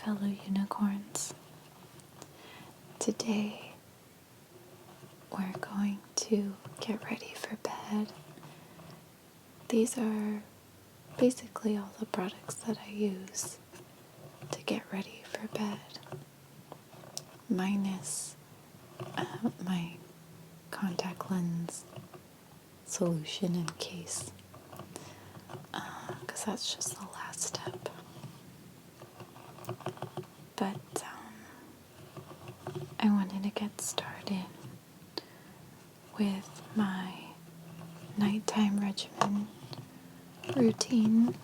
fellow unicorns. Today we're going to get ready for bed. These are basically all the products that I use to get ready for bed, minus my contact lens solution in case, because that's just the last step. But I wanted to get started with my nighttime regimen routine,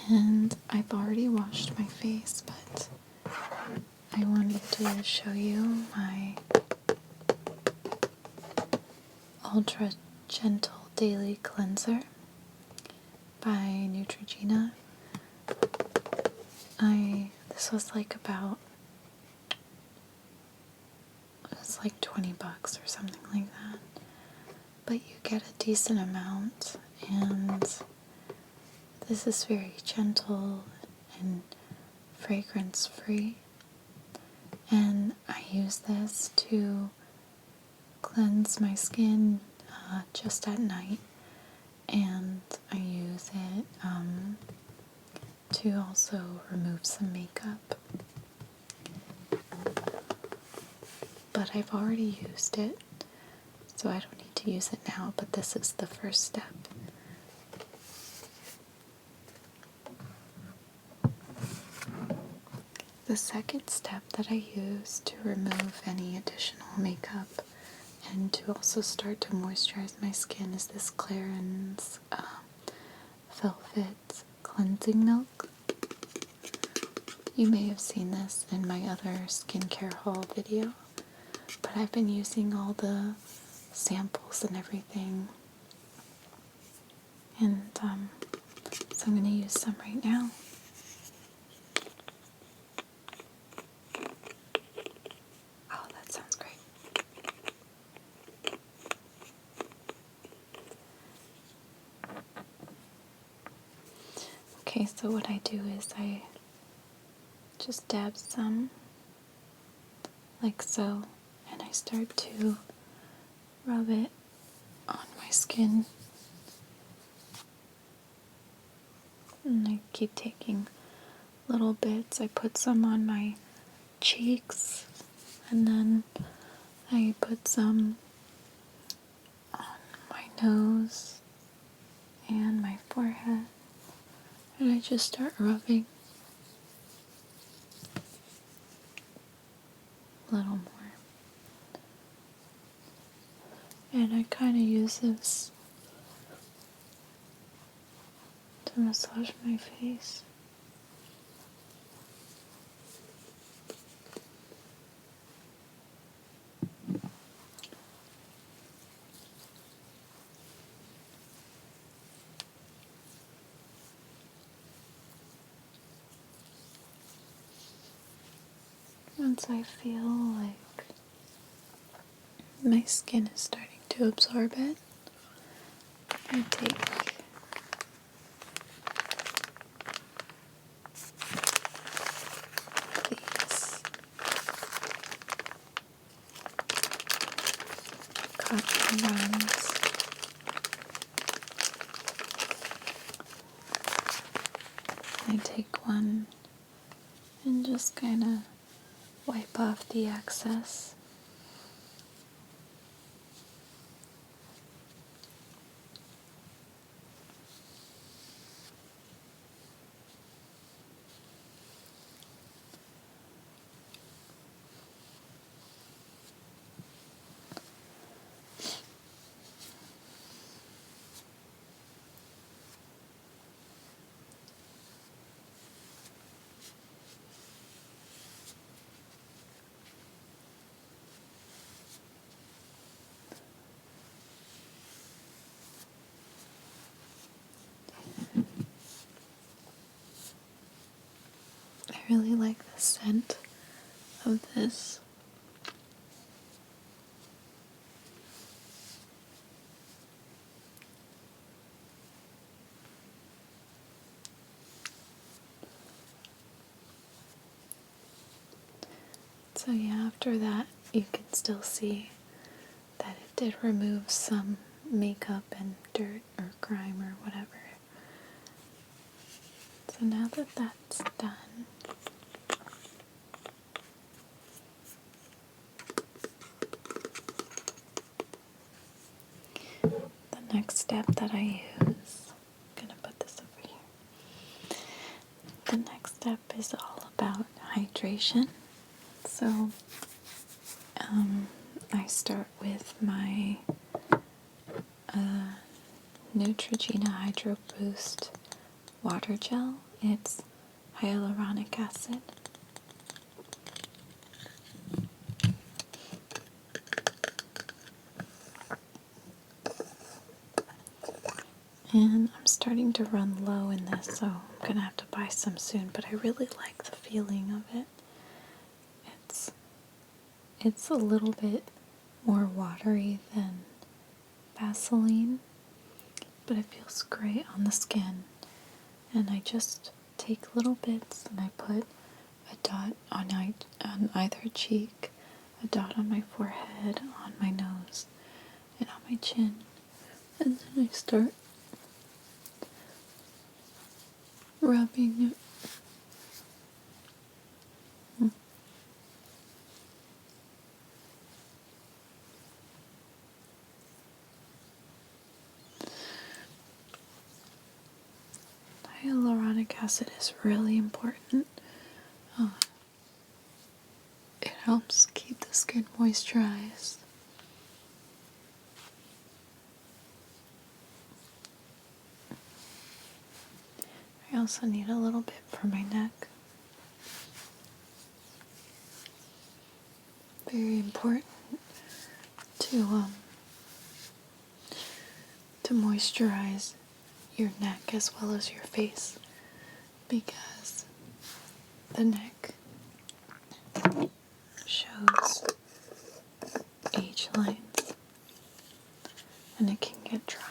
and I've already washed my face, but I wanted to show you my Ultra Gentle Daily Cleanser by Neutrogena. This was like $20 or something like that. But you get a decent amount, and this is very gentle and fragrance free. And I use this to cleanse my skin just at night, and I use it to also remove some makeup. But I've already used it, so I don't need to use it now, but this is the first step. The second step that I use to remove any additional makeup and to also start to moisturize my skin is this Clarins Velvet Cleansing Milk. You may have seen this in my other skincare haul video, but I've been using all the samples and everything, and so I'm going to use some right now. Oh, that sounds great. Okay, so what I do is I just dab some, like so, and I start to rub it on my skin. And I keep taking little bits. I put some on my cheeks, and then I put some on my nose and my forehead, and I just start rubbing a little more. And I kind of use this to massage my face. Once I feel like my skin is starting to absorb it, I take these cotton rounds. I take one and just kind of wipe off the excess. I really like the scent of this. So yeah, after that you can still see that it did remove some makeup and dirt or grime or whatever. So now that that's done, the next step that I use, I'm gonna put this over here. The next step is all about hydration. So I start with my Neutrogena Hydro Boost water gel. It's hyaluronic acid. And I'm starting to run low in this, so I'm gonna have to buy some soon, but I really like the feeling of it. It's a little bit more watery than Vaseline, but it feels great on the skin. And I just take little bits and I put a dot on either cheek, a dot on my forehead, on my nose, and on my chin. And then I start rubbing it. Hyaluronic acid is really important. It helps keep the skin moisturized. I also need a little bit for my neck. Very important to moisturize your neck as well as your face, because the neck shows age lines and it can get dry.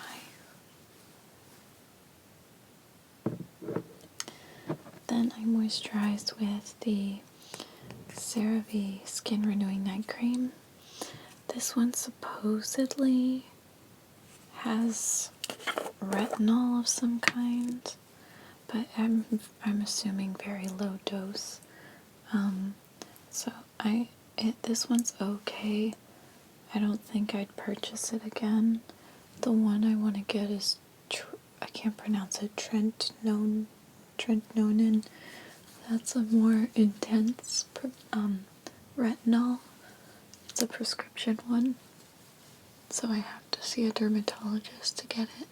Then I moisturize with the CeraVe Skin Renewing Night Cream. This one supposedly has retinol of some kind, but I'm assuming very low dose. So this one's okay. I don't think I'd purchase it again. The one I want to get is I can't pronounce it. Trentnonin. That's a more intense retinol. It's a prescription one, so I have to see a dermatologist to get it.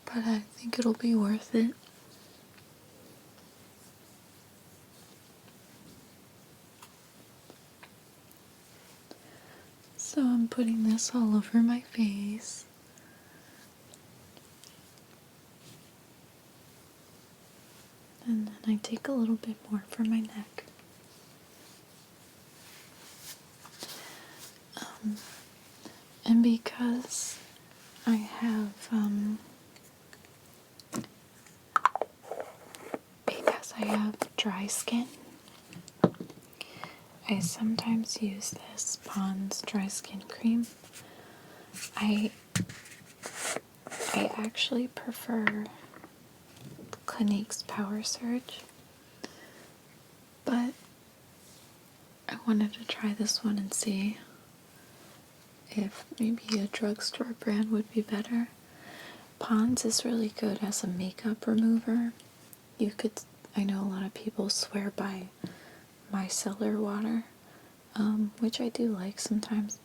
But I think it'll be worth it. So I'm putting this all over my face. And then I take a little bit more for my neck. And because I have dry skin, I sometimes use this Pond's dry skin cream. I actually prefer Clinique's Power Surge, but I wanted to try this one and see if maybe a drugstore brand would be better. Pond's is really good as a makeup remover. I know a lot of people swear by micellar water, which I do like sometimes,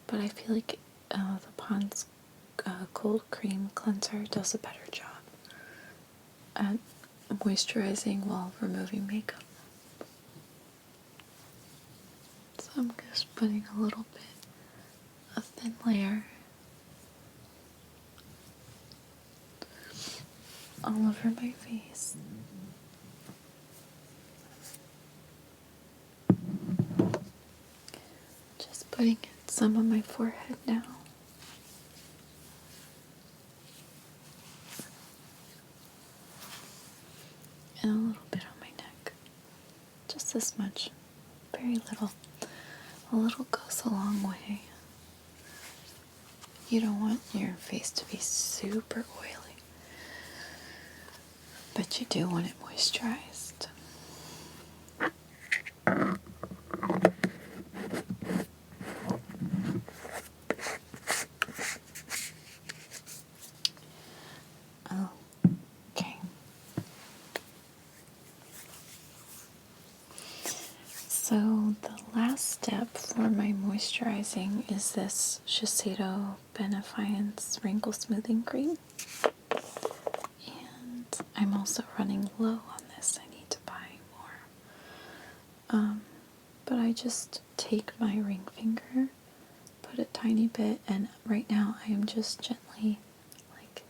but I feel like the Pond's cold cream cleanser does a better job at moisturizing while removing makeup. So I'm just putting a little bit, a thin layer, all over my face. Just putting some on my forehead now. And a little bit on my neck. Just this much. Very little. a little goes a long way. You don't want your face to be super oily, but you do want it moisturized. Okay. So the last step for my moisturizing is this Shiseido Benefiance Wrinkle Smoothing Cream. And I'm also running low on this. I need to buy more. But I just take my ring finger, put a tiny bit, and right now I am just gently like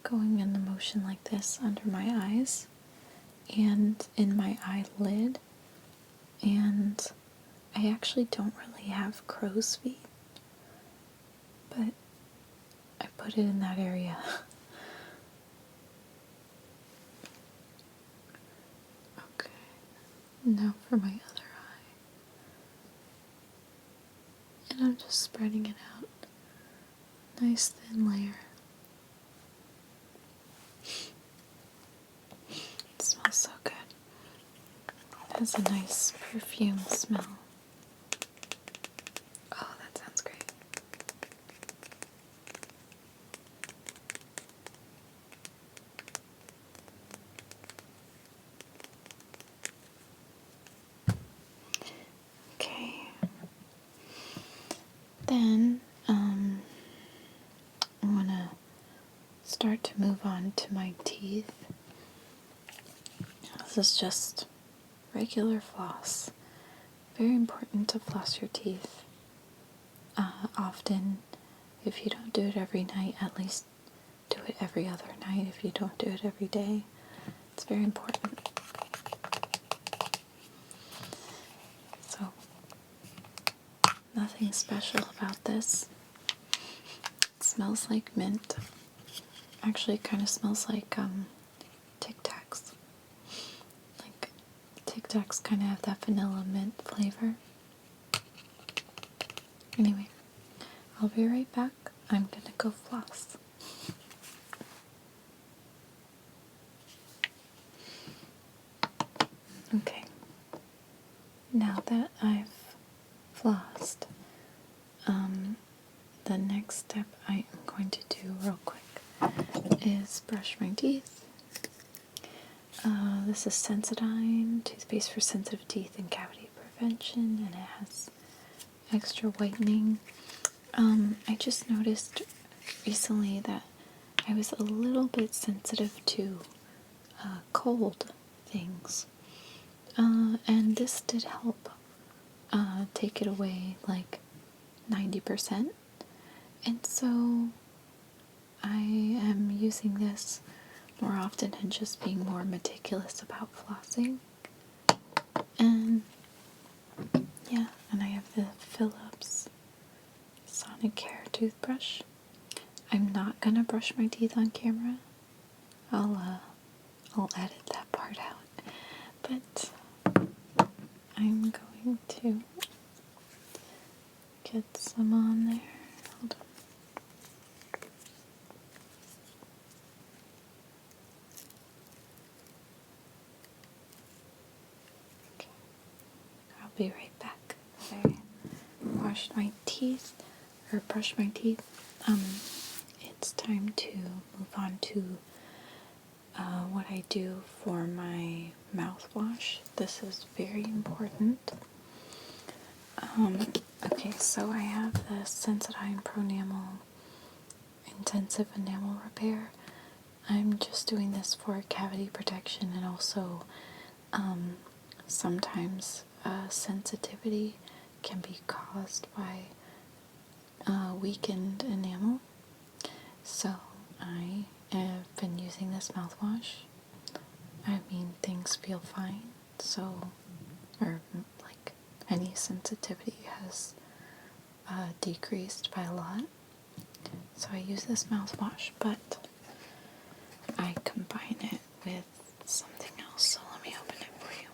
going in the motion like this under my eyes and in my eyelid. And I actually don't really have crow's feet, but I put it in that area. Okay, now for my other eye. And I'm just spreading it out. Nice thin layer. It smells so good. It has a nice perfume smell. Oh, that sounds great. Okay. Then, I'm gonna start to move on to my teeth. This is just regular floss. Very important to floss your teeth. Often, if you don't do it every night, at least do it every other night if you don't do it every day. It's very important. So, nothing special about this. It smells like mint. Actually, it kind of smells like Tic Tacs. Like, Tic Tacs kind of have that vanilla mint flavor. Anyway, I'll be right back. I'm gonna go floss. Okay, now that I've flossed, the next step I am going to do real quick is brush my teeth. This is Sensodyne toothpaste for sensitive teeth and cavity prevention, and it has extra whitening. I just noticed recently that I was a little bit sensitive to cold things, and this did help take it away like 90%. And so I am using this more often and just being more meticulous about flossing. And yeah, and I have the Philips Sonicare toothbrush. I'm not gonna brush my teeth on camera. I'll edit that part out. But I'm going to get some on there. Hold on. Okay. I'll be right back. I washed my teeth, or brushed my teeth. It's time to move on to what I do for my mouthwash. This is very important. Okay, so I have the Sensodyne Pro Enamel Intensive Enamel Repair. I'm just doing this for cavity protection, and also sometimes sensitivity can be caused by weakened enamel. So I have been using this mouthwash. I mean, things feel fine, so, or like any sensitivity has decreased by a lot. So I use this mouthwash, but I combine it with something else. So let me open it for you.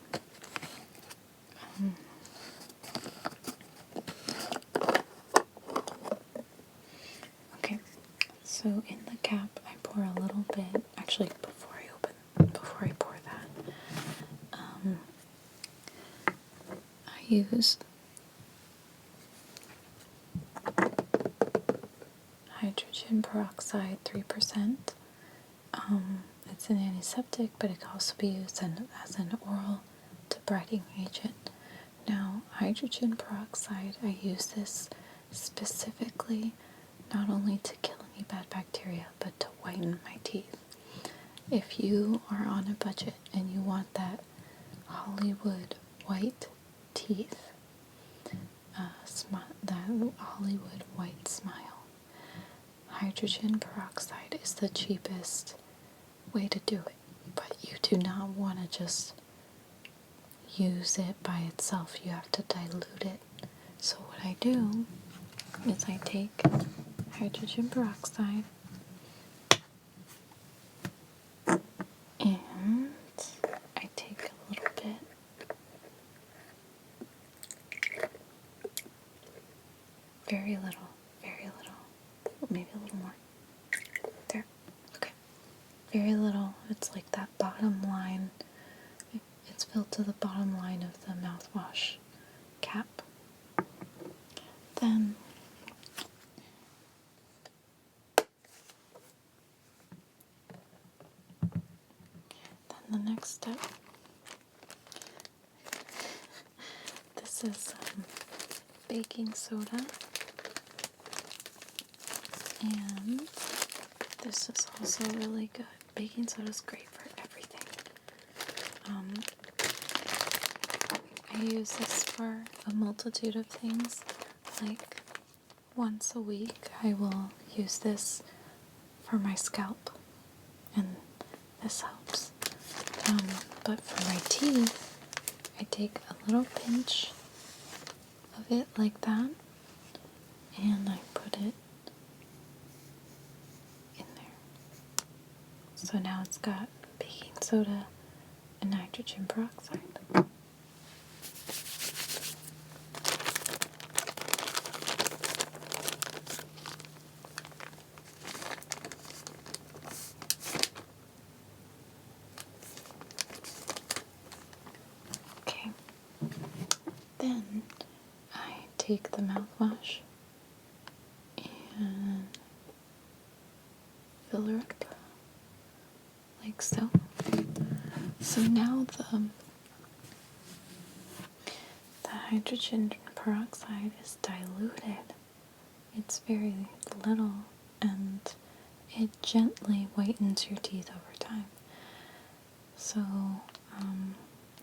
actually, before I pour that, I use hydrogen peroxide 3%. It's an antiseptic, but it can also be used as an oral debriding agent. Now, hydrogen peroxide, I use this specifically not only to kill any bad bacteria, but to whiten my teeth. If you are on a budget and you want that Hollywood white teeth, that Hollywood white smile, hydrogen peroxide is the cheapest way to do it. But you do not want to just use it by itself. You have to dilute it. So what I do is I take hydrogen peroxide and I take a little bit, very little, maybe a little more. There. Okay. Very little. It's like that bottom line. It's filled to the bottom line of the mouthwash cap. Then the next step, this is baking soda, and this is also really good. Baking soda is great for everything. I use this for a multitude of things. Like once a week I will use this for my scalp, and this helps. But for my teeth, I take a little pinch of it like that, and I put it in there. So now it's got baking soda and nitrogen peroxide. Okay. Then I take the mouthwash and fill her up like so. So now the hydrogen peroxide is diluted. It's very little, and it gently whitens your teeth over time. So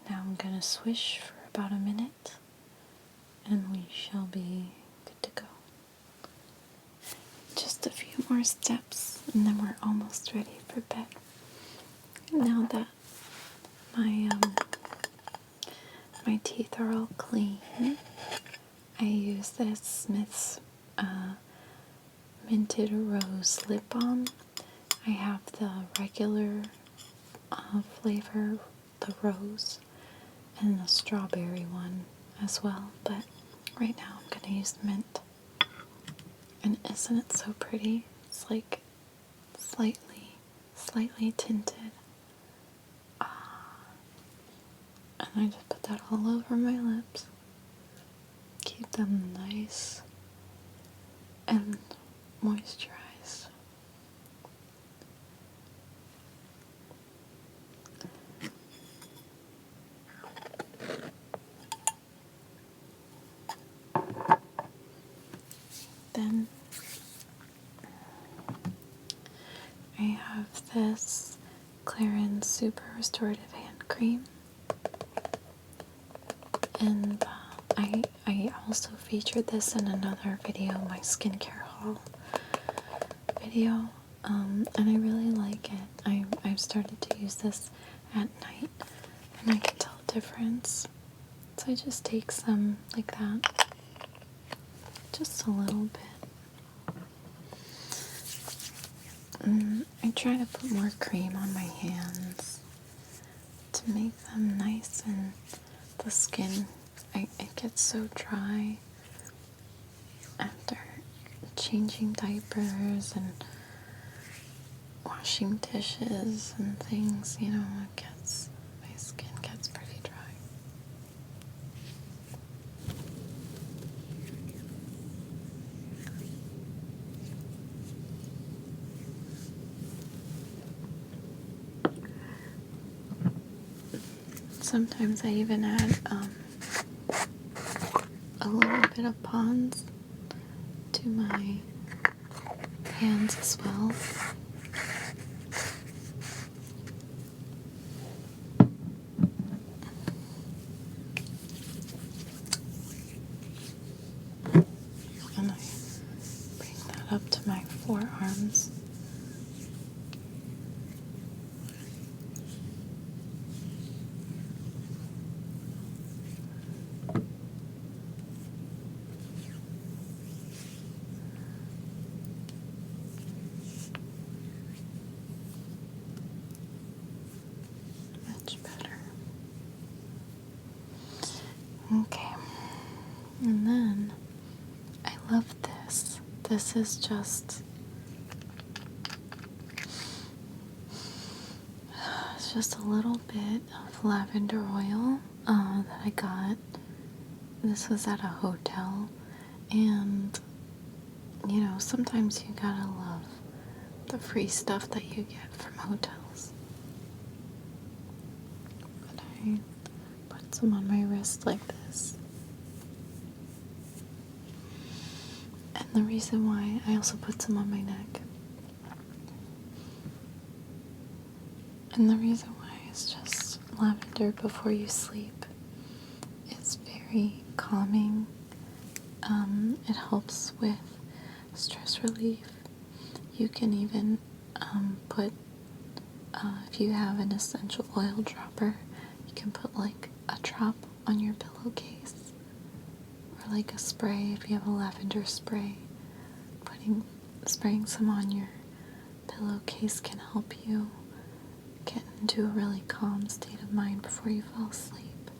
now I'm going to swish for about a minute, and we shall be good to go. Just a few more steps, and then we're almost ready for bed. Now that my teeth are all clean, I use this Smith's Minted Rose Lip Balm. I have the regular flavor, the rose, and the strawberry one as well, but right now I'm going to use mint. And isn't it so pretty? It's like slightly tinted. And I just put that all over my lips. Keep them nice and moisturized. Then I have this Clarins Super Restorative Hand Cream, and I also featured this in another video, my skincare haul video, and I really like it. I've started to use this at night, and I can tell a difference. So I just take some like that, just a little bit. I try to put more cream on my hands to make them nice, and the skin, it gets so dry after changing diapers and washing dishes and things, my skin gets pretty dry. Sometimes I even add a little bit of Pond's to my hands as well. And I bring that up to my forearms. Much better. Okay. And then I love this. This is just, it's just a little bit of lavender oil that I got. This was at a hotel, and sometimes you gotta love the free stuff that you get from hotels. But I put some on my wrist like this. And the reason why I also put some on my neck. And the reason why is just lavender before you sleep. It's very calming. It helps with stress relief. You can even put, if you have an essential oil dropper, you can put like a drop on your pillowcase. Or like a spray, if you have a lavender spray. Spraying some on your pillowcase can help you get into a really calm state of mind before you fall asleep.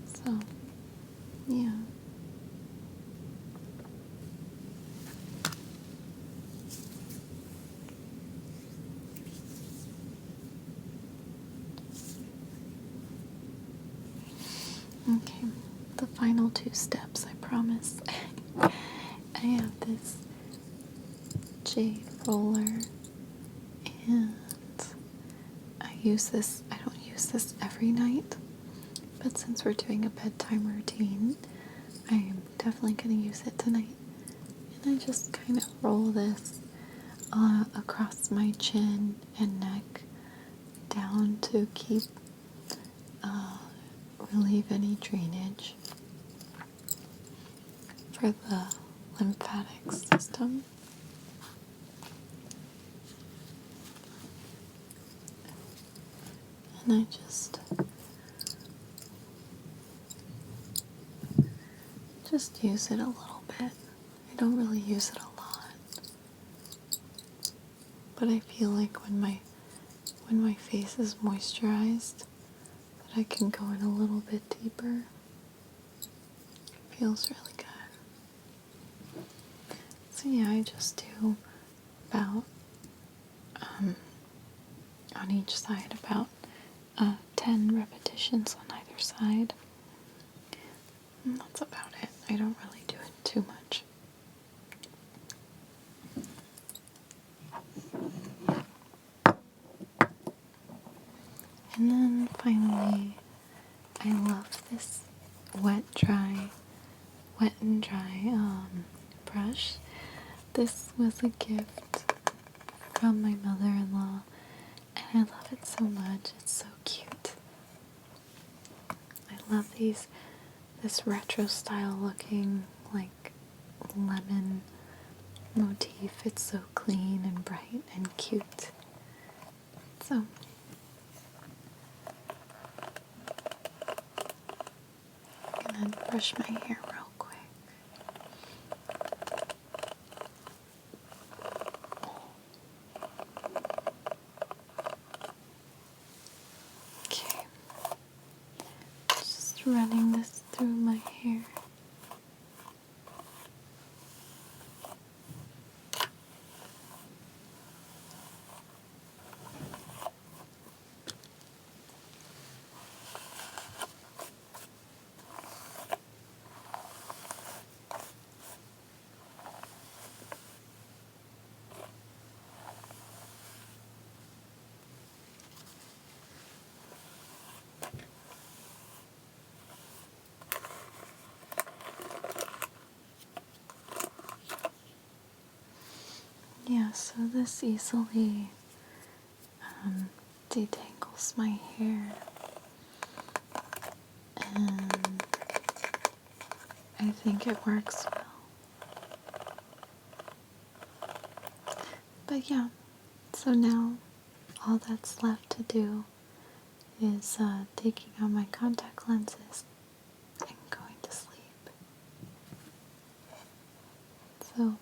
So, yeah. Okay, the final 2 steps, I promise. I have this jade roller, and I don't use this every night, but since we're doing a bedtime routine, I am definitely going to use it tonight. And I just kind of roll this across my chin and neck down to relieve any drainage for the lymphatic system. And I just use it a little bit. I don't really use it a lot, but I feel like when my face is moisturized, that I can go in a little bit deeper. It feels really good. So yeah, I just do about on each side about 10 repetitions on either side. And that's about it. I don't really do it too much. And then finally, I love this wet and dry brush. This was a gift from my mother-in-law, and I love it so much. It's so cute. I love this retro style looking like lemon motif. It's so clean and bright and cute. So I'm gonna brush my hair real quick. Okay, just running this through my hair. Yeah, so this easily detangles my hair, and I think it works well. But yeah, so now all that's left to do is taking out my contact lenses and going to sleep. So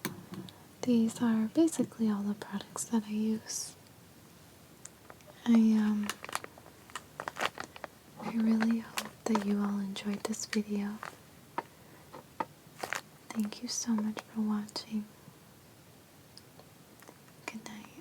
these are basically all the products that I use. I really hope that you all enjoyed this video. Thank you so much for watching. Good night.